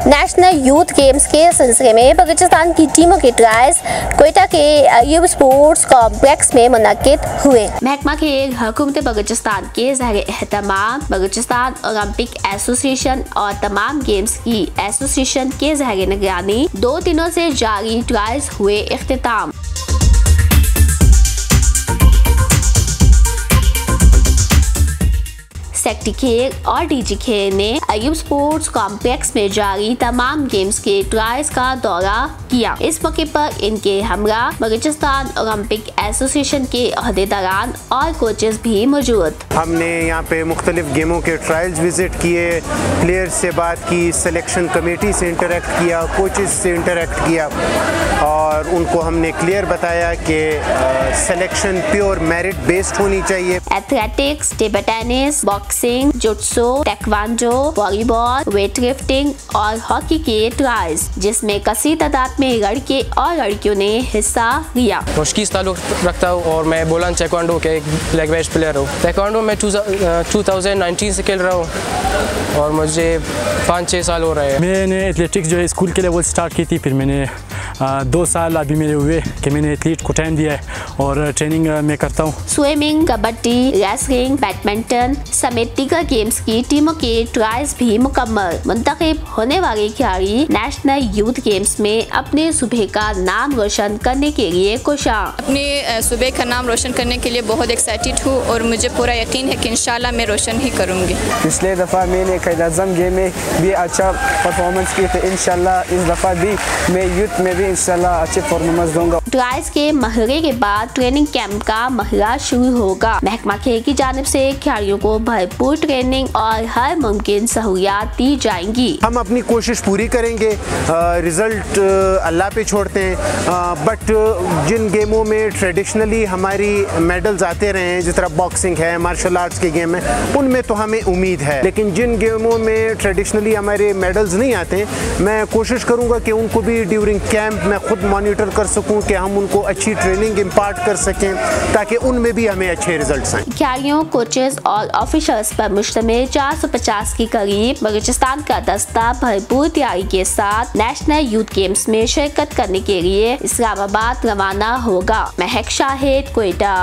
National youth games के सिलसिले में बलूचिस्तान की टीमों के ट्रायल्स कोयटा के अय्यूब स्पोर्ट्स कॉम्प्लेक्स में मुनक्किद हुए। महकमा खेल हुकूमत बलूचिस्तान के ज़ेर एहतमाम बलूचिस्तान ओलंपिक एसोसिएशन और तमाम गेम्स की एसोसिएशन के ज़ेर निगरानी 2 दिनों से जारी ट्रायल्स हुए इख्तिताम। सेक्रेटरी खेल और डीजी खेल ने अय्यूब स्पोर्ट्स कॉम्प्लेक्स में जारी तमाम गेम्स के ट्रायल्स का दौरा किया। इस मौके पर इनके हमरा बलूचिस्तान ओलंपिक एसोसिएशन के अहदेदारान और कोचेस भी मौजूद। हमने यहाँ पे मुख्तलिफ गेमों के ट्रायल्स विजिट किए, प्लेयर्स से बात की, सिलेक्शन कमेटी से इंटरेक्ट किया, कोचेस से इंटरेक्ट किया और उनको हमने क्लियर बताया कि सिलेक्शन प्योर मेरिट बेस्ड होनी चाहिए। एथलेटिक्स, टेबल टेनिस, बॉक्सिंग, जुट्सो, टेक्वांडो, वॉलीबॉल, वेट लिफ्टिंग और हॉकी के ट्रायल्स जिसमें कसी तादाद में लड़के और लड़कियों ने हिस्सा लिया। मुश्किल ताल्लुक रखता हूँ और मैं बोलन टेक्वांडो के एक ब्लैक बेल्ट प्लेयर हूँ। टेक्वांडो में 2019 से खेल रहा हूँ और मुझे 5-6 साल हो रहे हैं। मैंने एथलेटिक्स जो है स्कूल के लेवल स्टार्ट की थी, फिर मैंने 2 साल अभी मेरे हुए कि मैंने एथलीट को टाइम दिया है और ट्रेनिंग मैं करता हूँ। स्विमिंग, कबड्डी, रेसलिंग, बैडमिंटन समेत दीगर गेम्स की टीमों के ट्रायल्स भी मुकम्मल। मुंतखब होने वाले खिलाड़ी नेशनल यूथ गेम्स में अपने सूबे का नाम रोशन करने के लिए कोशां। अपने सूबे का नाम रोशन करने के लिए बहुत एक्साइटेड हूँ और मुझे पूरा यकीन है कि इंशाल्लाह मैं रोशन ही करूँगी। पिछले दफ़ा मैंने कायद-ए-आज़म गेम में भी अच्छा परफॉर्मेंस की, तो इंशाल्लाह इस दफ़ा भी मैं यूथ में भी इंशाल्लाह अच्छे परफॉर्मेंस दूंगा। ट्रायल्स के मरहले के बाद ट्रेनिंग कैंप का मरहला शुरू होगा। महकमा खेल की जानिब से खिलाड़ियों को भरपूर ट्रेनिंग और हर मुमकिन सहूलियात दी जाएंगी। हम अपनी कोशिश पूरी करेंगे, रिजल्ट अल्लाह पे छोड़ते हैं, बट जिन गेमों में ट्रेडिशनली हमारी मेडल्स आते रहे हैं, जिस तरह बॉक्सिंग है, मार्शल आर्ट्स के गेम है, उनमें तो हमें उम्मीद है। लेकिन जिन गेमों में ट्रेडिशनली हमारे मेडल्स नहीं आते, मैं कोशिश करूंगा कि उनको भी ड्यूरिंग कैंप मैं खुद मॉनिटर कर सकूं कि हम उनको अच्छी ट्रेनिंग इम्पार्ट कर सकें ताकि उनमें भी हमें अच्छे रिजल्ट्स आएं। खिलाड़ियों, कोचेस और ऑफिसर्स पर मुश्तमिल 450 के करीब बलूचिस्तान का दस्ता भरपूर तैयारी के साथ नेशनल यूथ गेम्स में शिरकत करने के लिए इस्लामाबाद रवाना होगा। महक शाहिद, कोयटा।